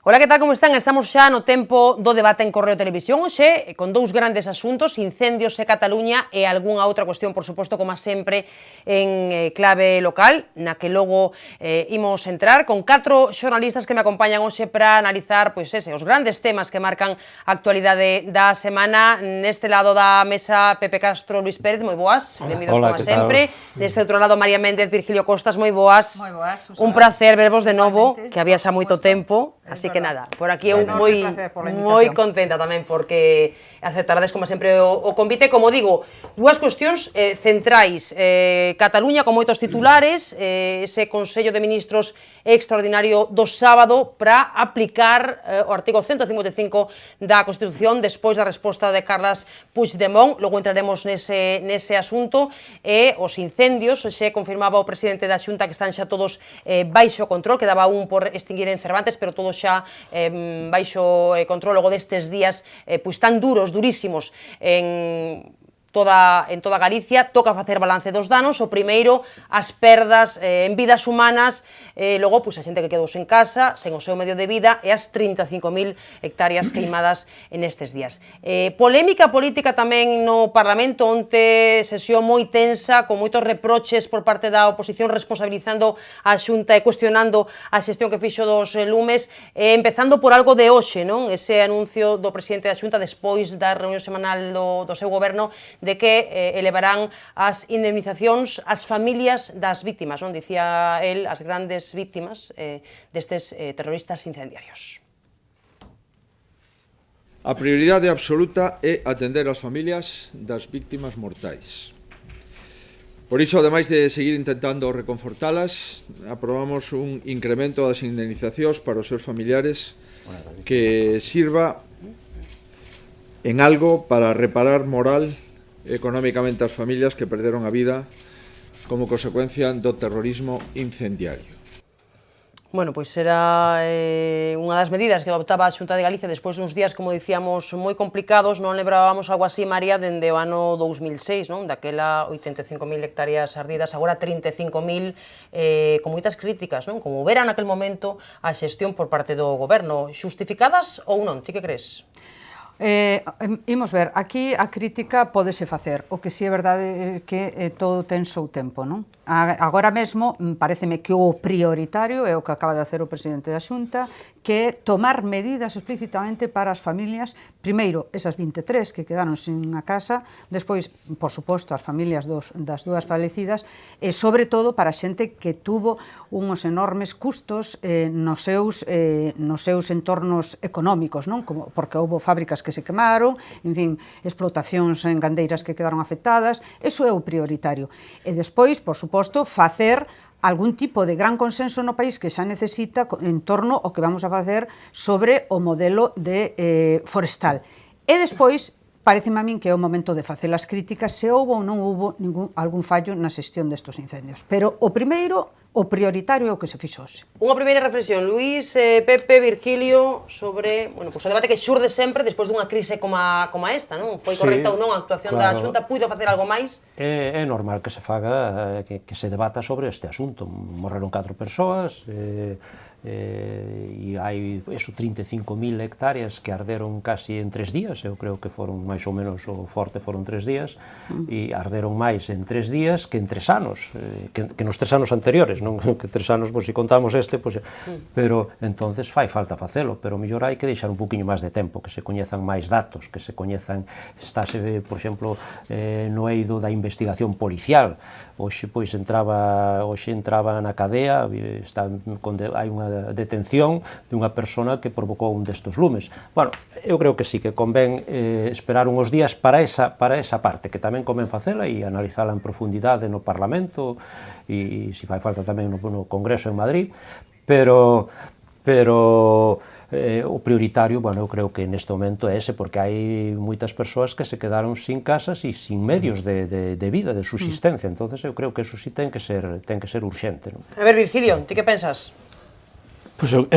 Ola, que tal, como están? Estamos xa no tempo do debate en Correo Televisión, hoxe con dous grandes asuntos, incendios e Cataluña e algunha outra cuestión, por suposto, como sempre, en clave local, na que logo imos entrar, con 4 xornalistas que me acompañan hoxe para analizar, pois os grandes temas que marcan a actualidade da semana. Neste lado da mesa, Pepe Castro, Luis Pérez, moi boas, benvidos como sempre. Neste outro lado, María Méndez, Virgilio Costas, moi boas. Moi boas, un placer vervos de novo, que había xa moito tempo. Así que nada, por aquí eu moi contenta tamén porque aceptarades como sempre o convite. Como digo, dúas cuestións centrais, Cataluña con moitos titulares, ese Consello de Ministros extraordinario do sábado para aplicar o artigo 155 da Constitución despois da resposta de Carles Puigdemont. Logo entraremos nese asunto. E os incendios, xe confirmaba o presidente da Xunta que están xa todos baixo control, quedaba un por extinguir en Cervantes, pero todos xa baixo control logo destes días pois tan duros, durísimos en toda Galicia. Toca facer balance dos danos. O primeiro, as perdas en vidas humanas, logo pois a xente que quedou sen casa, sen o seu medio de vida, e as 35.000 hectáreas queimadas en estes días. Polémica política tamén no Parlamento, onte sesión moi tensa, con moitos reproches por parte da oposición, responsabilizando a Xunta e cuestionando a xestión que fixo dos lumes, empezando por algo de hoxe, non? Ese anuncio do presidente da Xunta despois da reunión semanal do seu goberno, de que elevarán as indemnizacións ás familias das víctimas, non? Dicía el, as grandes víctimas destes terroristas incendiarios. A prioridade absoluta é atender as familias das víctimas mortais. Por iso, ademais de seguir intentando reconfortalas, aprobamos un incremento das indemnizacións para os seus familiares que sirva en algo para reparar moral económicamente as familias que perderon a vida como consecuencia do terrorismo incendiario. Bueno, pois era unha das medidas que adoptaba a Xunta de Galicia despois duns días, como dicíamos, moi complicados. Non lembrábamos algo así, María, dende o ano 2006, non? Daquela 85.000 hectáreas ardidas, agora 35.000, con moitas críticas, non? Como vera naquel momento a xestión por parte do goberno. Xustificadas ou non? Ti que crees? Imos ver, aquí a crítica pódese facer, o que si é verdade que todo ten seu tempo, non? Agora mesmo, pareceme que o prioritario é o que acaba de hacer o presidente da Xunta, que é tomar medidas explícitamente para as familias, primeiro, esas 23 que quedaron sin a casa, despois, por suposto, as familias das dúas falecidas, e, sobre todo, para a xente que tuvo uns enormes custos nos seus entornos económicos, non? Porque houve fábricas que se quemaron, en fin, explotacións en gandeiras que quedaron afectadas. Eso é o prioritario. E despois, por suposto, facer algún tipo de gran consenso no país que xa necesita en torno ao que vamos a facer sobre o modelo de forestal. E despois, pareceme a min que é o momento de facer as críticas se houve ou non houve algún fallo na xestión destos incendios. Pero o primeiro, o prioritario é o que se fixo hoxe. Unha primeira reflexión, Luís, Pepe, Virgilio, sobre o debate que xurde sempre despois dunha crise como esta, non? Foi correcta ou non a actuación da Xunta? Puido facer algo máis? É normal que se faga, que se debata sobre este asunto. Morreron 4 persoas, e hai 35.000 hectáreas que arderon casi en 3 días, eu creo que foron máis ou menos o forte foron 3 días, e arderon máis en 3 días que en 3 anos, que nos 3 anos anteriores, non que 3 anos, pois, se contamos pero entonces fai falta facelo, pero mellor hai que deixar un poquinho máis de tempo, que se coñezan máis datos, que se coñezan, estáse, por exemplo, no eido da investigación policial. Hoxe entraba na cadea, hai unha detención dunha persona que provocou un destos lumes. Bueno, eu creo que sí, que convén esperar uns días para esa parte, que tamén convén facela e analizala en profundidade no Parlamento e se fai falta tamén no Congreso en Madrid, pero o prioritario, bueno, eu creo que neste momento é ese, porque hai moitas persoas que se quedaron sin casas e sin medios de vida, de subsistencia, entonces eu creo que eso sí ten que ser urxente, non? A ver, Virgilio, ti que pensas? Pois eu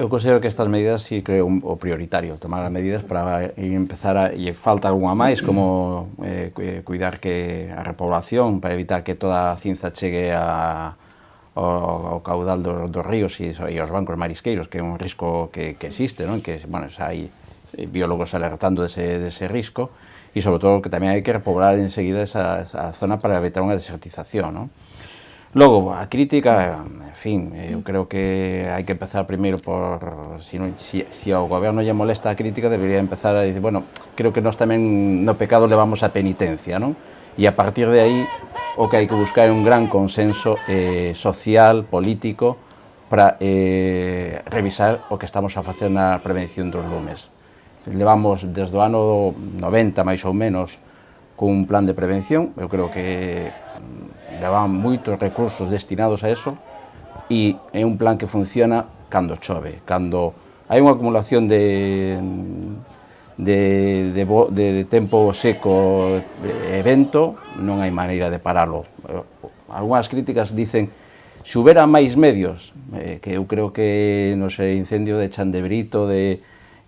considero que estas medidas sí que é o prioritario, tomar as medidas para empezar e falta algunha máis, como cuidar que a repoblación, para evitar que toda a cinza chegue o caudal dos ríos e os bancos marisqueiros, que é un risco que existe, non? Que, bueno, hai biólogos alertando dese risco, e sobre todo que tamén hai que repoblar enseguida esa zona para evitar unha desertización, non? Logo, a crítica, en fin, eu creo que hai que empezar primeiro por, se ao goberno lle molesta a crítica, debería empezar a dicir, bueno, creo que nós tamén no pecado levamos a penitencia, non? E a partir de aí, o que hai que buscar é un gran consenso social, político, para revisar o que estamos a facer na prevención dos lumes. Levamos desde o ano 90, máis ou menos, con un plan de prevención, eu creo que levan moitos recursos destinados a eso, e é un plan que funciona cando chove, cando hai unha acumulación de tempo seco e vento, non hai maneira de paralo. Algúnas críticas dicen, se houbera máis medios, que eu creo que nos incendio de Chandebrito e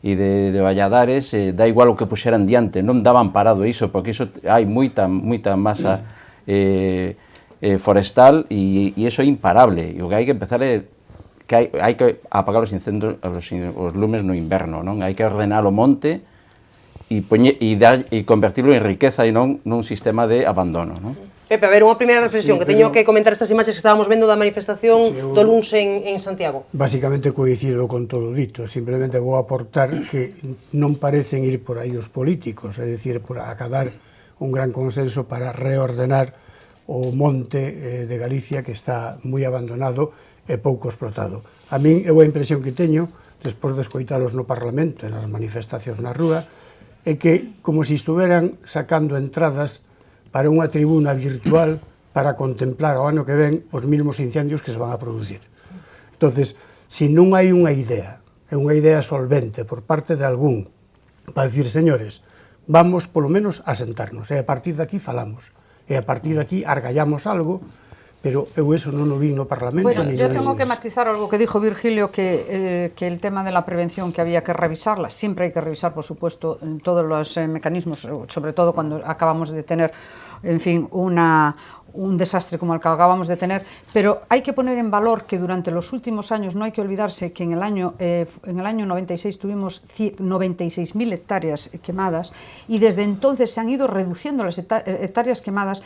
de Valladares, dá igual o que puxeran diante, non daban parado iso, porque iso hai moita masa forestal e iso é imparable, e o que hai que empezar é que hai que apagar os incendios, os lumes no inverno, non? Hai que ordenar o monte e convertirlo en riqueza e non nun sistema de abandono, non? Pepe, a ver, unha primeira reflexión, que teño que comentar estas imaxes que estábamos vendo da manifestación do luns en Santiago. Básicamente coincido con todo dito, simplemente vou aportar que non parecen ir por aí os políticos, é dicir, por acadar un gran consenso para reordenar o monte de Galicia, que está moi abandonado e pouco explotado. A min, eu a impresión que teño, despois de escoitalos no Parlamento, nas manifestacións na rúa, é que como se estuveran sacando entradas para unha tribuna virtual para contemplar ao ano que ven os mesmos incendios que se van a producir. Entonces, se non hai unha idea, é unha idea solvente por parte de algún, para decir, señores, vamos polo menos a sentarnos, e a partir de aquí falamos, e a partir de aquí argallamos algo, pero eu eso non o vi no Parlamento. Bueno, yo tengo que matizar algo que dijo Virgilio, que el tema de la prevención que había que revisarla, siempre hay que revisar, por supuesto, todos los mecanismos, sobre todo cuando acabamos de tener, en fin, un desastre como el que acabamos de tener, pero hay que poner en valor que durante los últimos años, no hay que olvidarse que en el año 96 tuvimos 96.000 hectáreas quemadas, y desde entonces se han ido reduciendo las hectáreas quemadas.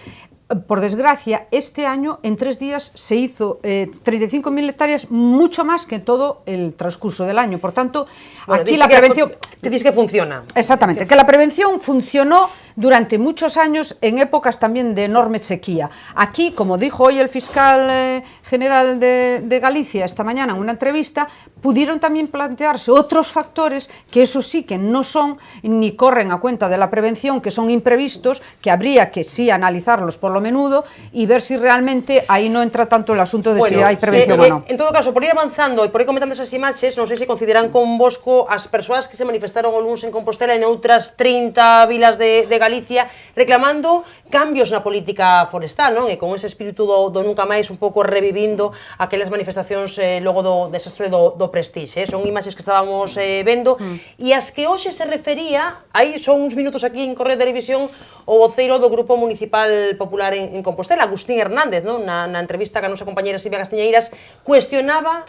Por desgracia, este año, en 3 días, se hizo 35.000 hectáreas, mucho más que todo el transcurso del año. Por tanto, bueno, aquí la prevención... Te dices que funciona. Exactamente, que la prevención funcionó durante muchos años en épocas también de enorme sequía. Aquí, como dijo hoy el fiscal general de Galicia esta mañana en una entrevista, pudieron también plantearse otros factores que eso sí que no son ni corren a cuenta de la prevención, que son imprevistos, que habría que sí analizarlos por lo menudo y ver si realmente ahí no entra tanto el asunto de si hai prevención ou non. En todo caso, por ir avanzando e por ir comentando esas imaxes, non sei se consideran convosco as persoas que se manifestaron o luns en Compostela e en outras 30 vilas de Galicia reclamando cambios na política forestal, non? E con ese espírito do nunca máis un pouco revivindo aquelas manifestacións logo do desastre do Prestige. Son imaxes que estábamos vendo e as que hoxe se refería, aí son uns minutos aquí en Correo de Televisión, o voceiro do Grupo Municipal Popular en Compostela, Agustín Hernández, non? Na entrevista que a nosa compañera Silvia Castiñeiras cuestionaba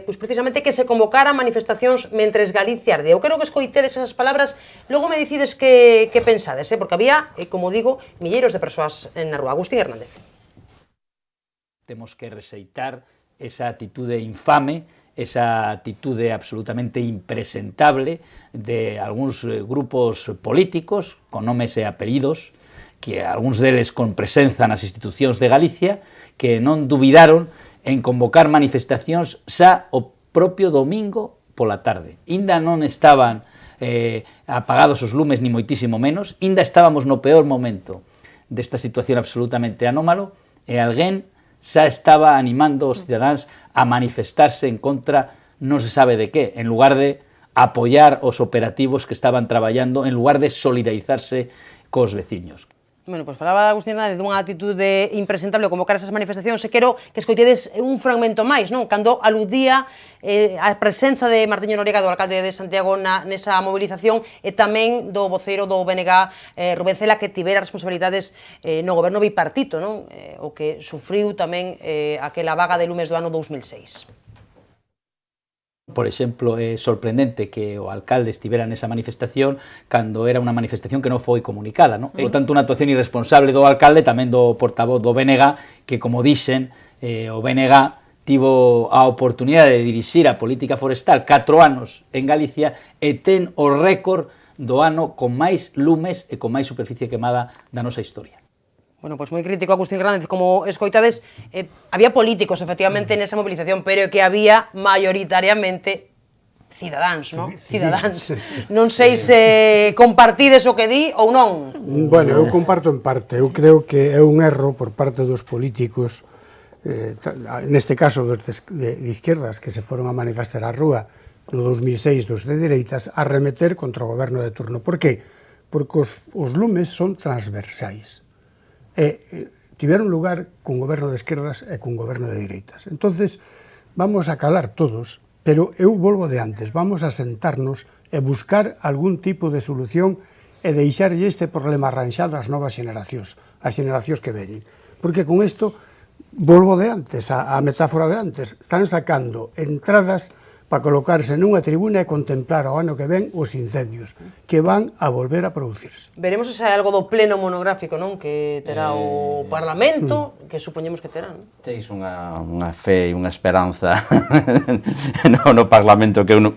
pois precisamente que se convocaran manifestacións mentres Galicia arde. Eu creo que escoitedes esas palabras, logo me decides que pensades, porque había, como digo, milleiros de persoas na rúa. Agustín Hernández. Temos que rexeitar esa atitude infame, esa atitude absolutamente impresentable de algúns grupos políticos con nomes e apelidos, que algúns deles con presenza nas institucións de Galicia, que non dubidaron en convocar manifestacións xa o propio domingo pola tarde. Inda non estaban apagados os lumes, ni moitísimo menos, inda estábamos no peor momento desta situación absolutamente anómalo, e alguén xa estaba animando os cidadáns a manifestarse en contra non se sabe de qué, en lugar de apoiar os operativos que estaban traballando, en lugar de solidarizarse cos veciños. Bueno, pois falaba Agustín Hernández dunha atitude impresentable como cara a esas manifestacións, e quero que escoitedes un fragmento máis, non? Cando aludía a presenza de Martiño Noriega, do alcalde de Santiago, nesa movilización, e tamén do voceiro do BNG, Rubén Cela, que tivera responsabilidades no goberno bipartito, non? O que sufriu tamén aquela vaga de lumes do ano 2006. Por exemplo, é sorprendente que o alcalde estivera nesa manifestación cando era unha manifestación que non foi comunicada, non? Por tanto, unha actuación irresponsable do alcalde, tamén do portavoz do BNG, que, como dixen, o BNG tivo a oportunidade de dirixir a política forestal 4 anos en Galicia e ten o récord do ano con máis lumes e con máis superficie quemada da nosa historia. Bueno, pois moi crítico Agustín Hernández, como escoitades, había políticos, efectivamente, nesa movilización, pero que había maioritariamente cidadáns, non? Cidadáns. Non sei se compartides o que di ou non. Bueno, eu comparto en parte. Eu creo que é un erro por parte dos políticos, neste caso dos de izquierdas, que se foron a manifestar á rúa no 2006, dos de dereitas, a remeter contra o goberno de turno. Por que? Porque os lumes son transversais. Tiveron lugar cun goberno de esquerdas e cun goberno de dereitas. Entonces, vamos a calar todos, pero eu volvo de antes, vamos a sentarnos e buscar algún tipo de solución e deixarlle este problema arranxado ás novas xeneracións, as xeneracións que veñen. Porque con isto, volvo de antes, a metáfora de antes, están sacando entradas para colocarse nunha tribuna e contemplar ao ano que ven os incendios que van a volver a producirse. Veremos se hai algo do pleno monográfico, non? Que terá o Parlamento, que supoñemos que terá, non? Teis unha fe e unha esperanza no Parlamento que eu non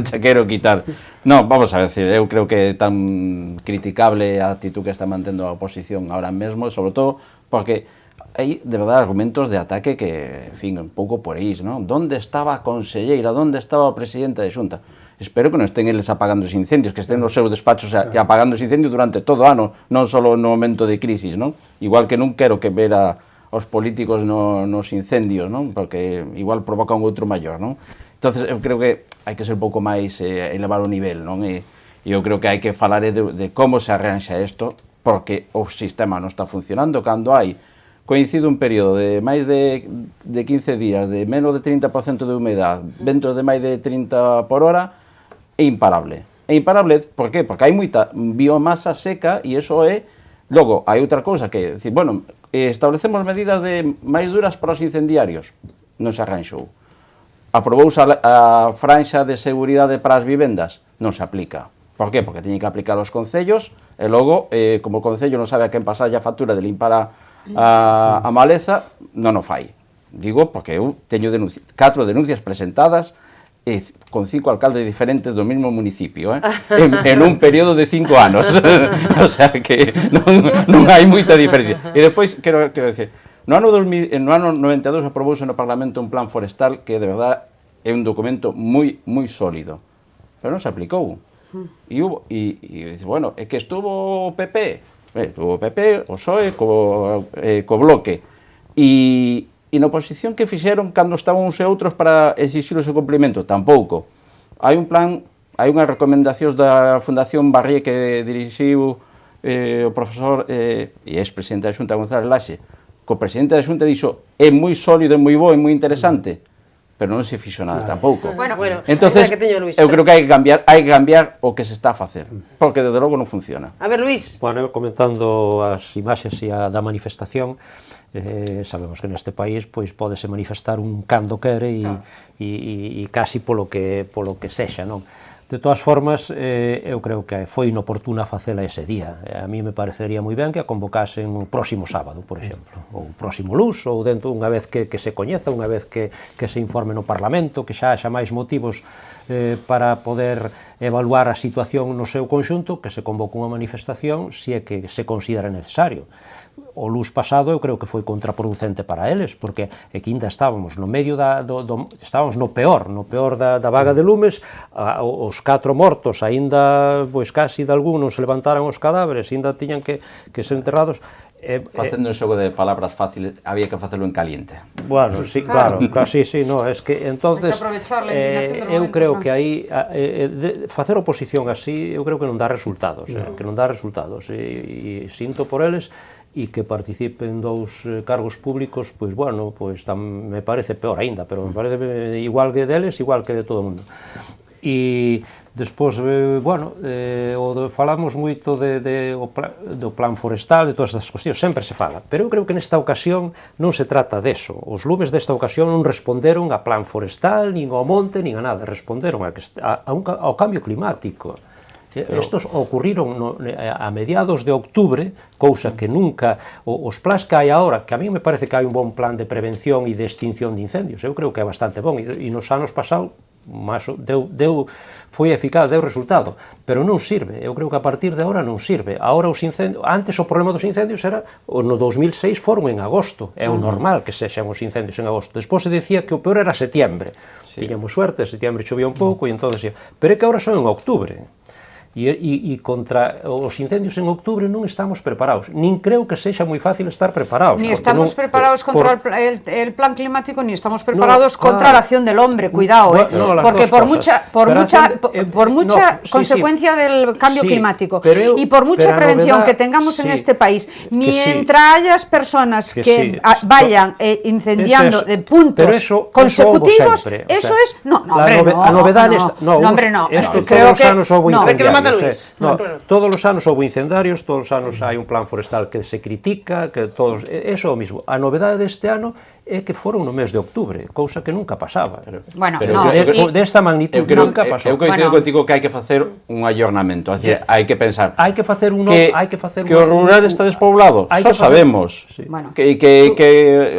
che quero quitar. Non, vamos a decir, eu creo que é tan criticable a actitud que está mantendo a oposición ahora mesmo, sobre todo porque hai, de verdade, argumentos de ataque que, en fin, un pouco por aí, non? Donde estaba a conselleira? Donde estaba o presidente de Xunta? Espero que non estén eles apagando os incendios, que estén nos seus despachos e apagando os incendios durante todo o ano, non só no momento de crisis, non? Igual que non quero que ver aos políticos nos incendios, non? Porque igual provoca un outro maior, non? Entonces, eu creo que hai que ser un pouco máis elevar o nivel, non? E eu creo que hai que falar de como se arranxa isto, porque o sistema non está funcionando cando hai coincide un período de máis de 15 días, de menos de 30% de humedad, ventos de máis de 30 por hora, é imparable. É imparable, por qué? Porque hai moita biomasa seca e iso é... Logo, hai outra cousa que, decir, bueno, establecemos medidas máis duras para os incendiarios. Non se arranxou. Aprobouse a franxa de seguridade para as vivendas. Non se aplica. Por qué? Porque teñen que aplicar os concellos e logo, como o concello non sabe a quen pasar a factura de limpar a maleza, non o fai. Digo porque eu teño 4 denuncias presentadas con 5 alcaldes diferentes do mesmo municipio, en un período de 5 anos. O sea que non hai moita diferencia. E depois, quero decir, no ano 92 aprobouse no Parlamento un plan forestal que de verdade é un documento moi sólido, pero non se aplicou. E bueno, é que estuvo o PP, o PP, o PSOE, co Bloque. E na oposición que fixeron cando estaban uns e outros para exigir o seu cumprimento? Tampouco. Hai un plan, hai unhas recomendacións da Fundación Barrié que dirixiu o profesor e ex-presidente da Xunta, González Laxe. Co presidente da Xunta dixo, é moi sólido, é moi bo, é moi interesante, pero non se fixo nada tampouco. Bueno, entonces, eu creo que hai que cambiar o que se está a facer, porque desde logo non funciona. A ver, Luís. Bueno, comentando as imaxes da manifestación, sabemos que neste país pois pódese manifestar un cando quere e casi polo que sexa, non? De todas formas, eu creo que foi inoportuna facela ese día. A mí me parecería moi ben que a convocasen o próximo sábado, por exemplo, ou o próximo luns, ou dentro unha vez que se coñeza, unha vez que se informe no Parlamento, que xa haxa máis motivos para poder evaluar a situación no seu conxunto, que se convoque unha manifestación se é que se considera necesario. o luz pasado eu creo que foi contraproducente para eles, porque aquí ainda estábamos no medio estábamos no peor da vaga de lumes, os 4 mortos, aínda, pois, casi de algún non se levantaran os cadáveres, aínda tiñan que ser enterrados. Facendo un xogo de palabras fáciles, había que facelo en caliente. Bueno, sí, claro, sí, no, es que entonces eu creo que aí facer oposición así, eu creo que non dá resultados, e sinto por eles, e que participen 2 cargos públicos, pois bueno, pois me parece peor aínda, pero me parece igual que deles, igual que de todo o mundo. E despois, bueno, falamos moito do plan forestal, de todas estas cuestións, sempre se fala, pero eu creo que nesta ocasión non se trata deso. Os lumes desta ocasión non responderon a plan forestal, nin ao monte, nin a nada, responderon ao cambio climático. Estos ocurriron a mediados de outubro, cousa que nunca, os plans que hai agora, que a mí me parece que hai un bon plan de prevención e de extinción de incendios, eu creo que é bastante bon, e nos anos pasados foi eficaz, deu resultado, pero non sirve. Eu creo que a partir de agora non sirve. Agora os incendios, antes o problema dos incendios era, no 2006 foron en agosto, é o normal que sexan os incendios en agosto. Despois se decía que o peor era setembro. Tiñamos suerte, setembro chovía un pouco, e entón decía, pero é que agora son en outubro. E contra os incendios en outubro non estamos preparados. Nin creo que sexa moi fácil estar preparados. Ni estamos preparados contra el plan climático, ni estamos preparados contra la acción del hombre, cuidado, porque por mucha consecuencia del cambio climático y por mucha prevención que tengamos en este país, mientras haya personas que vayan incendiando de puntos consecutivos, eso es... No, hombre, no. Creo que... Todos os anos houve incendiarios, todos os anos hai un plan forestal que se critica, que todos, eso é o mismo. A novedade deste ano é que foron no mes de outubro, cousa que nunca pasaba. Bueno, desta magnitud nunca pasou. Eu coincido contigo que hai que facer un ayornamento, hai que pensar que o rural está despoblado, só sabemos que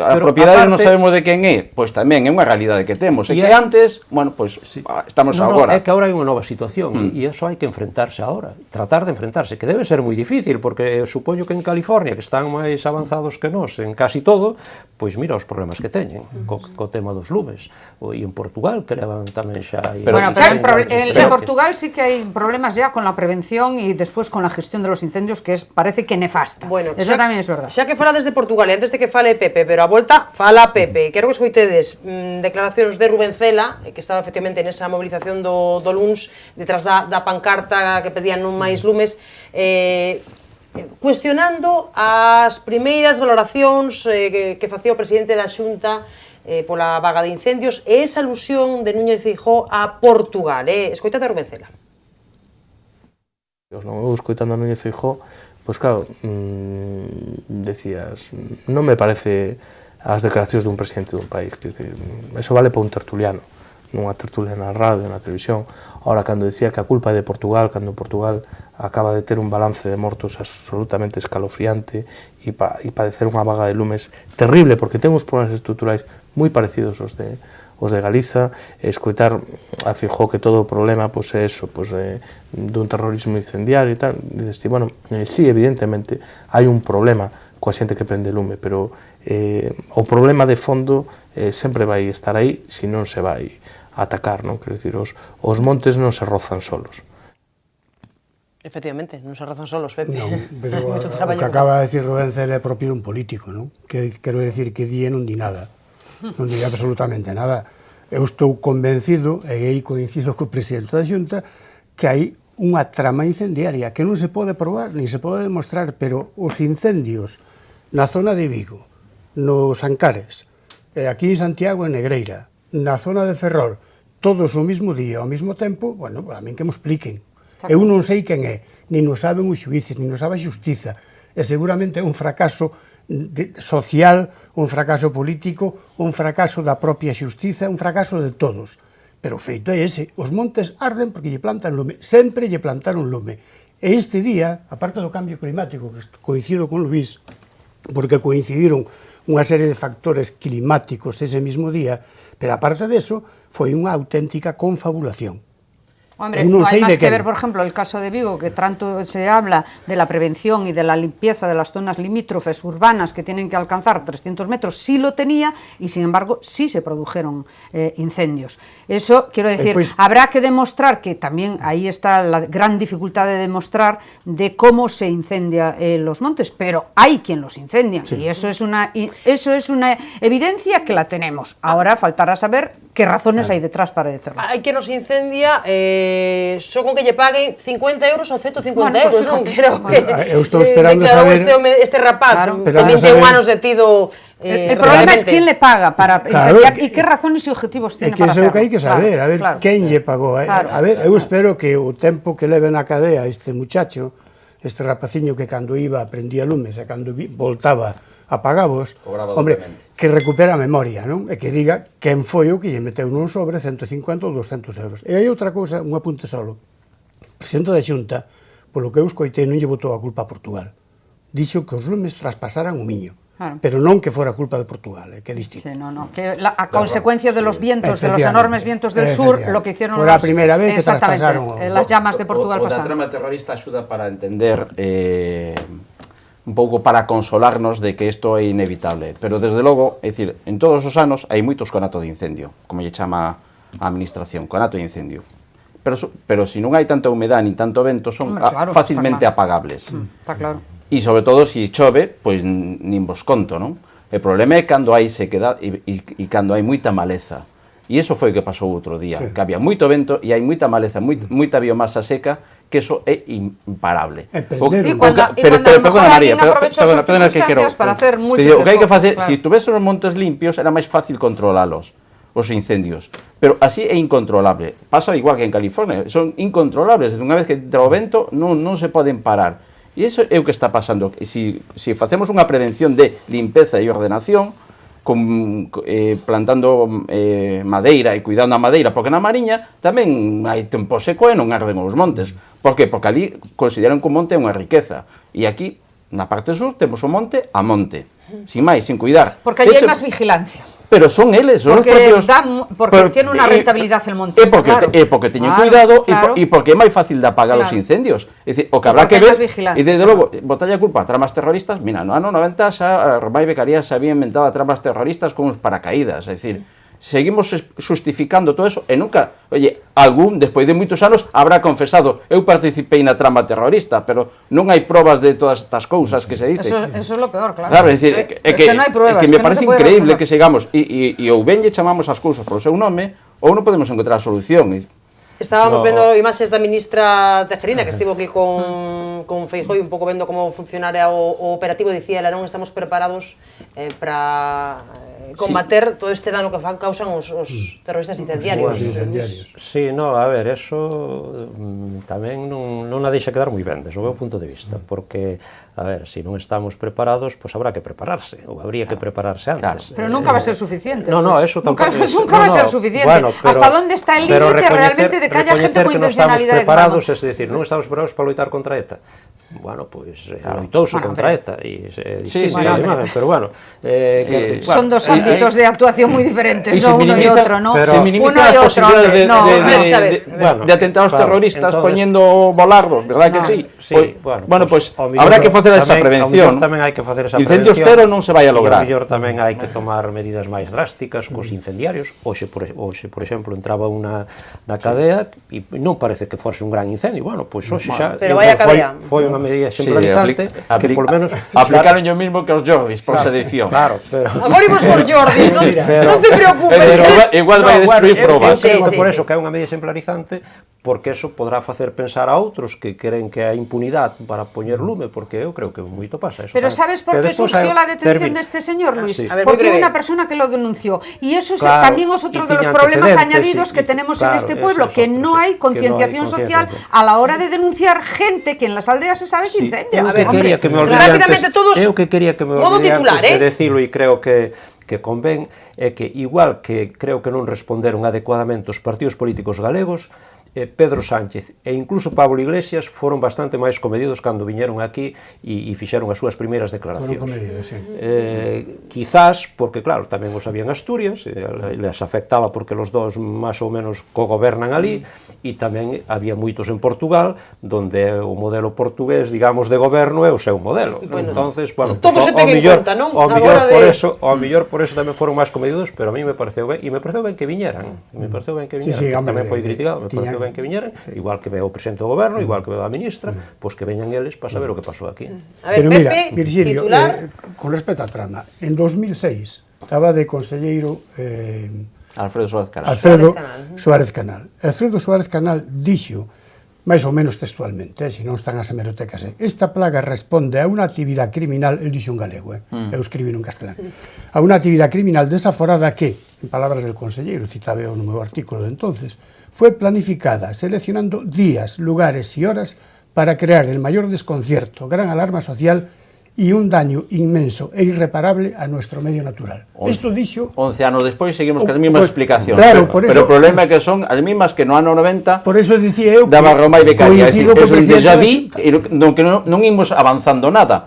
a propiedade non sabemos de quen é, pois tamén é unha realidade que temos, e que antes, bueno, pois estamos agora. É que agora hai unha nova situación, e iso hai que enfrentarse agora, tratar de enfrentarse, que debe ser moi difícil, porque supoño que en California, que están máis avanzados que nós en casi todo, pois mira os problemas que teñen co tema dos lumes, e en Portugal que levan tamén xa... Bueno, pero en Portugal sí que hai problemas ya con la prevención y después con la gestión de los incendios, que parece que nefasta. Bueno, eso tamén é verdad. Xa que fala desde Portugal, e antes de que fale Pepe, pero a volta fala Pepe, quero que escoitedes declaracións de Rubén Cela, que estaba efectivamente nesa movilización do luns, detrás da pancarta que pedían non máis lumes, cuestionando as primeiras valoracións que facía o presidente da Xunta pola vaga de incendios e esa alusión de Núñez Feijóo a Portugal. Escoitate a Rubén Cela. Non eu escoitando a Núñez Feijóo, pois claro, decías, non me parece as declaracións dun presidente dun país, que eso vale para un tertuliano, nunha tertulia na radio, na televisión. Ahora, cando decía que a culpa é de Portugal, cando Portugal acaba de ter un balance de mortos absolutamente escalofriante e padecer unha vaga de lumes terrible, porque ten uns problemas estruturais moi parecidos aos de Galiza, escoitar a Feijóo que todo o problema pois é eso, pois dun terrorismo incendiario e tal, dices ti, bueno, sí, evidentemente hai un problema coa xente que prende lume, pero o problema de fondo sempre vai estar aí se non se vai atacar, non? Quero dicir, os montes non se rozan solos. Efectivamente, non se rozan solos, Pepe. Pero o que acaba de decir Rubén Cela é propio dun político, non? Quero decir que di e non di nada. Non di absolutamente nada. Eu estou convencido, e aí coincido co presidente da Xunta, que hai unha trama incendiaria que non se pode probar, ni se pode demostrar, pero os incendios na zona de Vigo, nos Ancares, aquí en Santiago e Negreira, na zona de Ferrol, todos o mismo día, ao mesmo tempo, bueno, a min que me expliquen. Eu non sei quen é, nin o saben os xuíces, nin o sabe a xustiza, e seguramente é un fracaso social, un fracaso político, un fracaso da propia xustiza, un fracaso de todos. Pero o feito é ese, os montes arden porque lle plantan lume, sempre lle plantaron lume. E este día, aparte do cambio climático, que coincido con Luís, porque coincidiron unha serie de factores climáticos ese mismo día, pero aparte deso, foi unha auténtica confabulación. Hombre, Eu non no hay sei más de que quen. ver, por ejemplo, el caso de Vigo, que tanto se habla de la prevención y de la limpieza de las zonas limítrofes urbanas que tienen que alcanzar 300 metros, sí lo tenía y, sin embargo, sí se produjeron incendios. Eso, quiero decir, habrá que demostrar que también ahí está la gran dificultad de demostrar de cómo se incendia los montes, pero hay quien los incendia y eso es una evidencia que la tenemos. Ahora faltará saber qué razones hay detrás para hacerlo. Hai que nos incendia, só con que lle paguen 50 euros ou 150 Bueno, euros, pues non fíjate. creo que eu estou esperando declarou saber- este rapaz, Claro. de Esperando 21 saber- anos detido. El problema es quién le paga para Claro, incendiar y qué razones y objetivos É tiene que para iso é o hacerlo. que hai que saber, a ver Claro. quen lle pagou. Claro. A ver, eu espero que o tempo que leve na cadea este muchacho, este rapaciño que cando iba prendía lumes e cando voltaba apagabos, Cobraba hombre, doblemente. que recupera a memoria, non? E que diga quen foi o que lle meteu nun sobre 150 ou 200 euros. E hai outra cousa, un apunte solo. O presidente da Xunta, polo que eu escoitei, non lle botou a culpa a Portugal. Dixo que os lumes traspasaran o Miño. Claro. Pero non que fora culpa de Portugal, que é distinto. Sí, no, que a consecuencia de los vientos, de los enormes vientos del sur, lo que hicieron Fue la primera vez que exactamente, traspasaron las llamas de Portugal o da pasaron. trama terrorista axuda para entender un pouco para consolarnos de que isto é inevitable, pero desde logo, é dicir, en todos os anos hai moitos conato de incendio, como lle chama a administración, conato de incendio. Pero se non hai tanta humedad nin tanto vento, son Hombre, claro, facilmente está apagables. Está claro. E sobre todo se chove, pois nin vos conto, non? O problema é cando hai sequedad e cando hai moita maleza. E iso foi o que pasou outro día, que había moito vento e hai moita maleza, moita biomasa seca, que eso é imparable. perder. Y cuando a lo mejor alguien aprovechó esas circunstancias para hacer múltiples o que hai que facer, claro. se tuvese os montes limpios, era máis fácil controlalos, os incendios. Pero así é incontrolable. Pasa igual que en California, son incontrolables. Unha vez que entra o vento, non se poden parar. E iso é o que está pasando. Se facemos unha prevención de limpeza e ordenación, plantando madeira e cuidando a madeira, porque na Mariña tamén hai tempo seco e non arden os montes. Por que? Porque ali consideran que o monte é unha riqueza. E aquí, na parte sur, temos o monte a monte. Sin máis, sin cuidar. Porque allí hay más vigilancia. Pero son eles, son porque os propios... porque tiene una rentabilidad el monte, claro. Porque teñen Claro, cuidado claro. e porque é máis fácil de apagar os Claro. incendios. É dicir, o que E habrá porque que hai ver... máis vigilancia, E desde claro. logo, botalle a culpa a tramas terroristas, mira, no ano 90 xa Romai Beccarías había inventado a tramas terroristas con uns paracaídas, é dicir, seguimos justificando todo eso e nunca, oye, algún, despois de moitos anos, habrá confesado, eu participei na trama terrorista, pero non hai probas de todas estas cousas que se dice. Eso es lo peor, claro. Claro, é dicir, que no hay pruebas, que me no se parece puede increíble demostrar. que sigamos e ou ben lle chamamos as cousas polo seu nome ou non podemos encontrar a solución. Estábamos vendo imaxes da ministra Tejerina, que estivo aquí con Feijóo un pouco vendo como funcionara o operativo, dicía ela, non estamos preparados para combater todo este dano que causan os terroristas incendiarios. Sí, no, a ver, eso tamén non a deixa quedar moi ben, desde o meu punto de vista, porque, a ver, se non estamos preparados, pois habrá que prepararse, ou habría que prepararse antes. Pero nunca va a ser suficiente. No, pues. eso nunca tampouco... va a ser suficiente. Bueno, pero, ¿hasta dónde está el límite realmente de que haya gente con intencionalidad de preparados, es decir, non estamos preparados para loitar contra ETA. Bueno, pois loitouse contra ETA e distinto, pero bueno, son dos ámbitos de actuación moi diferentes, no uno y otro, ¿no? Se minimiza as posibilidades de atentados terroristas poñendo volardos, verdad que sí? Bueno, pois habrá que facer esa prevención. Tamén hai que facer esa prevención. Incendios cero non se vai a lograr. E mellor tamén hai que tomar medidas máis drásticas cos incendiarios. Hoxe, por exemplo, entraba unha na cadea e non parece que fose un gran incendio. Bueno, pois hoxe xa foi unha medida exemplarizante que por menos aplicaron o mismo que os Jordis por sedición. Claro, pero agora imos por Jordi, non te preocupes. Igual vai destruir probas. Por eso que é unha medida exemplarizante, porque eso podrá facer pensar a outros que queren que hai impunidade para poñer lume, porque eu creo que moito pasa eso. Pero sabes por qué surgió la detención de este señor, Luis? Sí. Porque hubo una persona que lo denunció. Y eso también es otro de los problemas añadidos que tenemos en este pueblo, que no hay concienciación social a la hora de denunciar gente que en las aldeas se sabe que incendia. Rápidamente todos. Eu que quería que me olvidé antes de decirlo e creo que convén é que igual que creo que non responderon adecuadamente os partidos políticos galegos, Pedro Sánchez e incluso Pablo Iglesias foron bastante máis comedidos cando viñeron aquí e fixeron as súas primeiras declaracións. Quizás, porque claro, tamén os habían Asturias, les afectaba porque los dos máis ou menos cogobernan ali, e tamén había moitos en Portugal, donde o modelo portugués, digamos, de goberno é o seu modelo. Entonces, bueno, todo se ten en conta, non? Ao mellor por eso tamén foron máis comedidos, pero a mí me pareceu ben, e me pareceu ben que viñeran, tamén foi criticado, me pareceu ben que viñeran, igual que veo o presidente do goberno, igual que veo a ministra, pois que veñan eles para saber o que pasou aquí. A ver, pero Pepe, mira, Virgilio, titular... con respecto á trama, en 2006 estaba de conselleiro Alfredo Suárez Canal. Alfredo Suárez Canal dixo, máis ou menos textualmente, se non están as hemerotecas, esta plaga responde a unha actividade criminal, el dixo en galego, eu escribí en castelán, a unha actividade criminal desaforada que, en palabras del conselleiro, citaba eu no meu artículo de entonces, fue planificada seleccionando días, lugares y horas para crear el mayor desconcierto, gran alarma social y un daño inmenso e irreparable a nuestro medio natural. Isto dixo... 11 anos despois seguimos con as mismas explicacións. Claro, pero o problema é que son as mismas que no ano 90 por eso dicía eu daba Roma e Becaria. É dicir, eso déjà vi, que non imos avanzando nada.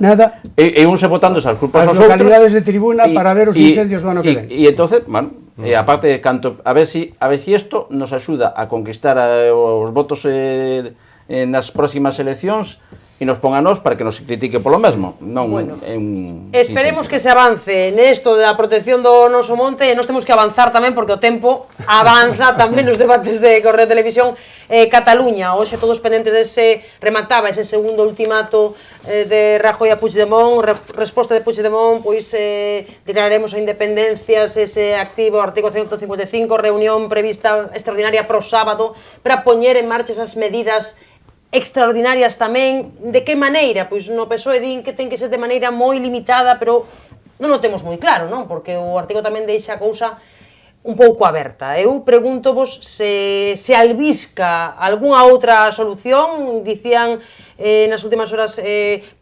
E unse botando esas culpas as aos outros. As localidades de tribuna para ver os incendios do ano que ven. E entonces, bueno, aparte, a ver si isto nos axuda a conquistar os votos nas próximas eleccións, e nos pon a nós para que nos critique polo mesmo. Non, bueno, esperemos que se avance nesto da protección do noso monte, e nós temos que avanzar tamén porque o tempo avanza tamén nos debates de Correo Televisión. Cataluña, hoxe todos pendentes remataba ese segundo ultimato de Rajoy a Puigdemont, resposta de Puigdemont, pois declararemos a independencia, ese activo artigo 155, reunión prevista extraordinaria pro sábado para poñer en marcha esas medidas extraordinarias tamén. De que maneira? Pois no PSOE din que ten que ser de maneira moi limitada, pero non o temos moi claro, non? Porque o artigo tamén deixa a cousa un pouco aberta. Eu pregúntovos se albisca algunha outra solución. Dicían nas últimas horas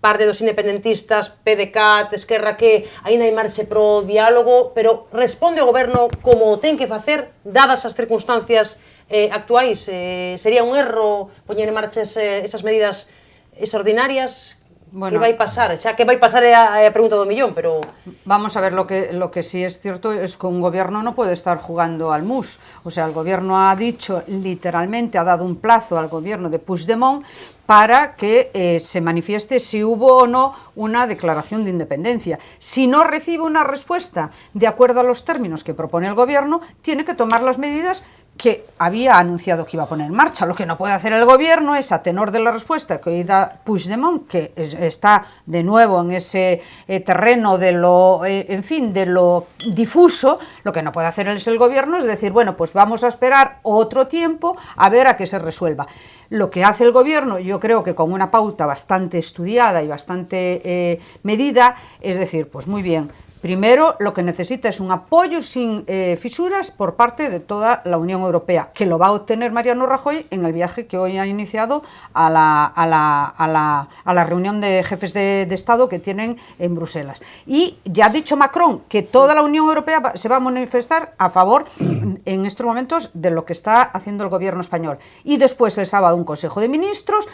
parte dos independentistas, PDeCAT, Esquerra, que aínda hai marxe pro diálogo, pero responde o goberno como ten que facer, dadas as circunstancias actuais. Sería un erro poñer en marcha esas medidas extraordinarias? Bueno, que vai pasar? Xa que vai pasar é a pregunta do millón, pero... Vamos a ver, lo que sí es cierto es que un gobierno no puede estar jugando al mus. O sea, el gobierno ha dicho, literalmente, ha dado un plazo al gobierno de Puigdemont para que se manifieste si hubo o no una declaración de independencia. Si no recibe una respuesta de acuerdo a los términos que propone el gobierno, tiene que tomar las medidas que había anunciado que iba a poner en marcha. Lo que no puede hacer el gobierno es, a tenor de la respuesta que hoy da Puigdemont, que está de nuevo en ese terreno de lo, en fin, de lo difuso, lo que no puede hacer el gobierno es decir, bueno, pues vamos a esperar otro tiempo a ver a qué se resuelva. Lo que hace el gobierno, yo creo que con una pauta bastante estudiada y bastante medida, es decir, pues muy bien, primero, lo que necesita es un apoyo sin fisuras por parte de toda la Unión Europea, que lo va a obtener Mariano Rajoy en el viaje que hoy ha iniciado a la reunión de jefes de Estado que tienen en Bruselas. Y ya ha dicho Macron que toda la Unión Europea se va a manifestar a favor en estos momentos de lo que está haciendo el gobierno español. Y después el sábado un Consejo de Ministros,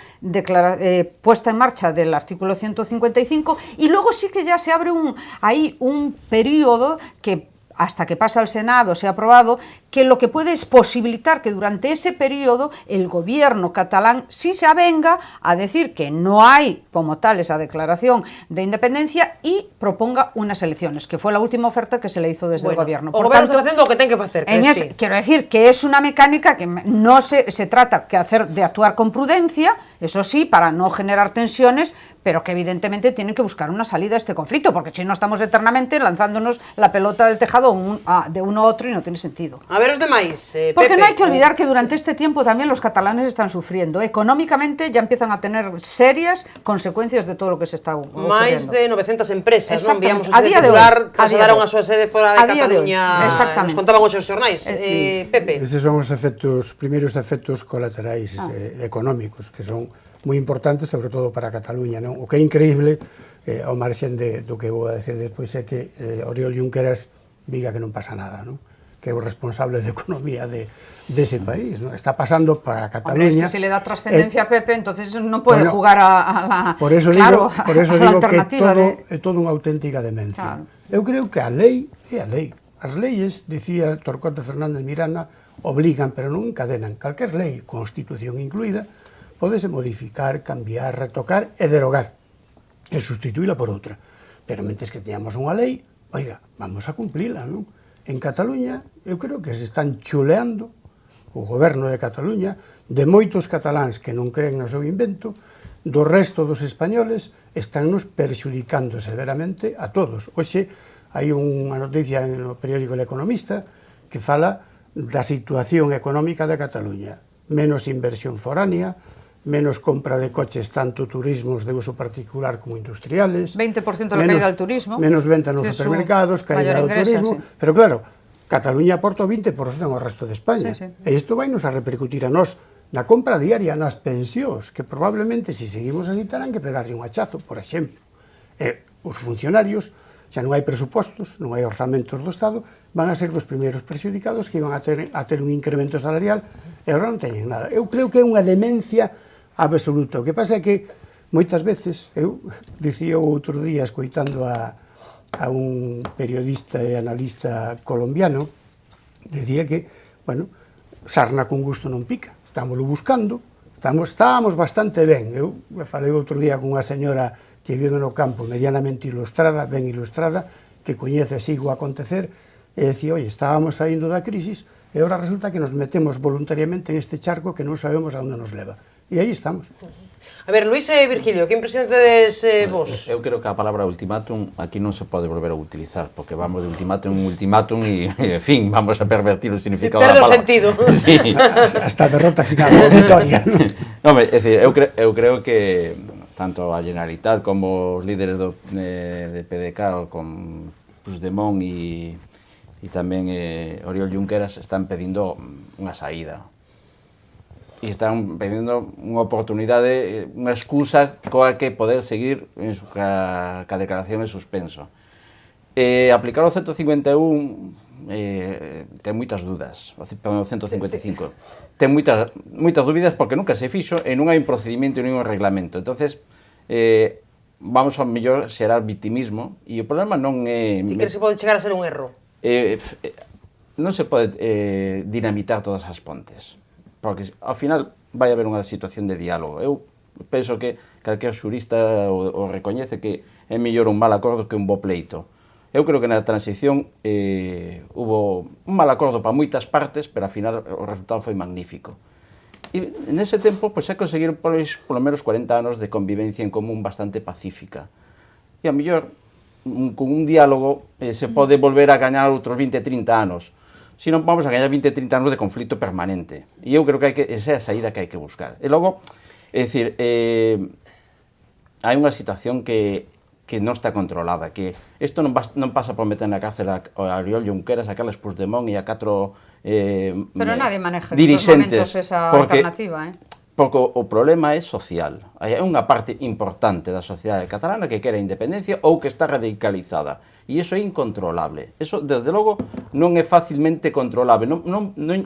puesta en marcha del artículo 155, y luego sí que ya se abre un periodo que hasta que pasa al Senado, se ha aprobado, que lo que puede es posibilitar que durante ese periodo el gobierno catalán sí se avenga a decir que no hay como tal esa declaración de independencia y proponga unas elecciones, que fue la última oferta que se le hizo desde el gobierno. Por tanto, está haciendo lo que ten que facer. Quiero decir que es una mecánica que no se trata de actuar con prudencia, eso sí, para no generar tensiones, pero que evidentemente tienen que buscar una salida a este conflicto, porque si no estamos eternamente lanzándonos la pelota del tejado de uno a otro y no tiene sentido. A ver os demais, porque Pepe, no hay que olvidar que durante este tiempo también los catalanes están sufriendo. Económicamente ya empiezan a tener serias consecuencias de todo lo que se está ocurriendo. Máis de 900 empresas, non? Víamos a ese día titular, trasladaron a súa sede fora de Cataluña. Exactamente. Nos contaban os xornais. Pepe. Estes son os primeiros efectos colaterais económicos, que son moi importantes, sobre todo para Cataluña, non? O que é increíble, ao marxen do que vou a decir despois, é que Oriol Junqueras diga que non pasa nada, non? Que é o responsable de economía de dese país, ¿no? Está pasando para Cataluña. Hombre, es que si le da trascendencia a Pepe, entonces no puede jugar a la, por eso claro, digo alternativa que é todo unha auténtica demencia. Claro. Eu creo que a lei é a lei. As leyes, dicía Torcuato Fernández Miranda, obligan, pero non encadenan. Calquer lei, Constitución incluída, podese modificar, cambiar, retocar e derogar, e sustituíla por outra. Pero mentes que teñamos unha lei, oiga, vamos a cumplila, non? En Cataluña, eu creo que se están chuleando o goberno de Cataluña de moitos cataláns que non creen no seu invento, do resto dos españoles estánnos perxudicando severamente a todos. Hoxe hai unha noticia no periódico El Economista que fala da situación económica de Cataluña. Menos inversión foránea, menos compra de coches, tanto turismos de uso particular como industriales. 20% da caída del turismo. Menos venta nos supermercados, caída do turismo. Sí. Pero claro, Cataluña aporta o 20% ao resto de España. Sí, sí. E isto vai nos a repercutir a nós na compra diaria, nas pensións, que probablemente, se seguimos así, terán que pegarle un hachazo, por exemplo. Os funcionarios, xa non hai presupostos, non hai orzamentos do Estado, van a ser os primeiros perxudicados que iban a ter un incremento salarial e agora non teñen nada. Eu creo que é unha demencia absoluta. O que pasa é que moitas veces, eu dicía outro día escoitando a un periodista e analista colombiano, decía que, bueno, sarna con gusto non pica, estámoslo buscando, estábamos bastante ben. Eu falei outro día con unha señora que vive no campo medianamente ilustrada, ben ilustrada, que coñece así o acontecer, e decía, oi, estábamos saindo da crisis, e agora resulta que nos metemos voluntariamente en este charco que non sabemos a onde nos leva. E aí estamos. A ver, Luís e Virgilio, que impresión tedes vos? Eu creo que a palabra ultimátum aquí non se pode volver a utilizar, porque vamos de ultimátum en ultimátum e, en fin, vamos a pervertir o significado da palabra. Perde o sentido. Sí. Hasta derrota final, a victoria. Hombre, é dicir, eu creo que tanto a Generalitat como os líderes de PDK, con Puigdemont e tamén Oriol Junqueras, están pedindo unha saída. E están pedindo unha oportunidade, unha excusa coa que poder seguir ca declaración en suspenso. Aplicar o 151 ten moitas dúdas, o 155. Ten moitas dúbidas porque nunca se fixo e non hai un procedimento nin un reglamento. Entonces, vamos ao mellor xerar victimismo e o problema non é... Ti crees que pode chegar a ser un erro? Non se pode dinamitar todas as pontes, porque ao final vai haber unha situación de diálogo. Eu penso que calquer xurista o recoñece que é mellor un mal acordo que un bo pleito. Eu creo que na transición hubo un mal acordo para moitas partes, pero ao final o resultado foi magnífico. E nese tempo se conseguiron polo menos 40 anos de convivencia en común bastante pacífica. E ao mellor con un diálogo se pode volver a gañar outros 20-30 anos. Si non, vamos a gañar 20-30 anos de conflito permanente. E eu creo que esa é a saída que hai que buscar. E logo, é dicir, hai unha situación que non está controlada, que isto non pasa por meter na cárcel a Oriol Junqueras, a Carles Puigdemont e a 4 pero nadie maneja en esos momentos esa alternativa, Porque o problema é social. Hai unha parte importante da sociedade catalana que quere a independencia ou que está radicalizada. E iso é incontrolable. Eso, desde logo, non é facilmente controlable.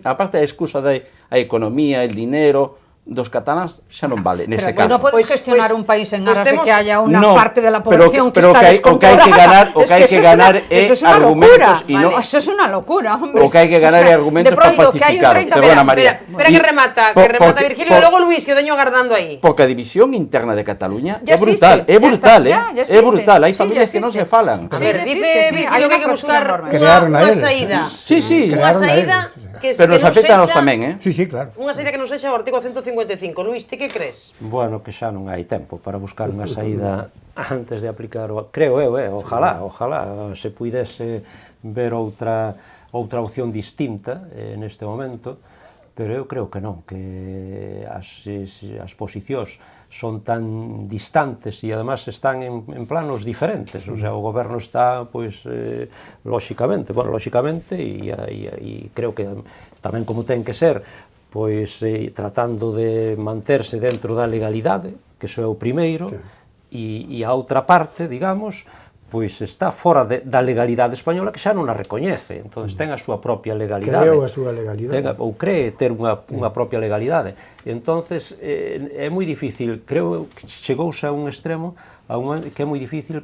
Aparte da excusa da economía, el dinero dos cataláns, xa non vale nese caso. Non podes gestionar un país en aras de que haya unha parte da población que está descontrolada. O que hai que ganar é argumentos. Eso es unha locura, hombre. O que hai que ganar é argumentos para pacificar. Espera que remata Virgilio e logo Luís, que o teño agardando aí. Porque a división interna de Cataluña é brutal, é brutal. Hai familias que non se falan. A ver, dice Virgilio que hai que buscar unha saída. Sí, unha saída pero nos afecta a nos tamén, Sí, claro. Unha saída que non sexa o artigo 155. Luís, ti que crees? Bueno, que xa non hai tempo para buscar unha saída antes de aplicar creo eu, ojalá se puidese ver outra opción distinta neste momento, pero eu creo que non, que as posicións son tan distantes e además están en planos diferentes, o sea, o goberno está, pois, lóxicamente, e creo que tamén como ten que ser, pois, tratando de manterse dentro da legalidade, que iso é o primeiro, e a outra parte, digamos, pois está fora da legalidade española, que xa non a recoñece, entón ten a súa propia legalidade. Creo a súa legalidade. Ou cree ter unha propia legalidade. Entonces é moi difícil, creo que chegouse a un extremo que é moi difícil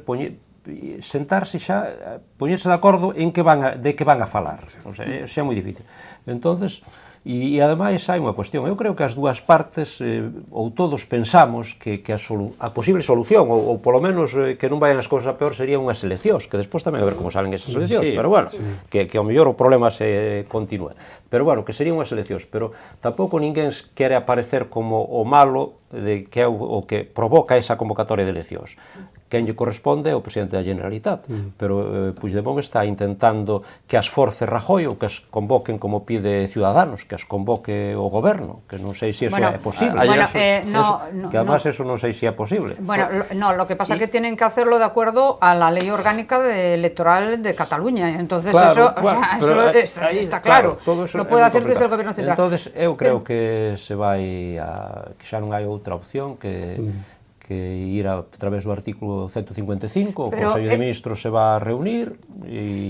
sentarse xa, poñerse de acordo en de que van a falar. O sea, é moi difícil. Entonces, e ademais hai unha cuestión, eu creo que as dúas partes ou todos pensamos que a posible solución ou polo menos que non vayan as cousas a peor serían unhas eleccións, que despois tamén a ver como salen esas eleccións, pero bueno, que ao mellor o problema se continúa, pero bueno, que serían unhas eleccións, pero tampouco ninguén quere aparecer como o malo que é o que provoca esa convocatoria de eleccións. Quen lle corresponde é o presidente da Generalitat, pero Puigdemont está intentando que as force Rajoy ou que as convoquen como pide Ciudadanos, que as convoque o goberno, que non sei se eso é posible. Que además eso non sei se é posible. Bueno, no, lo que pasa es que tienen que hacerlo de acuerdo a la ley orgánica electoral de Cataluña, entonces eso está claro, lo puede hacer desde el gobierno central. Entonces eu creo que se vai que xa non hai outra opción que ir a través do artículo 155, o Consello de Ministros se va a reunir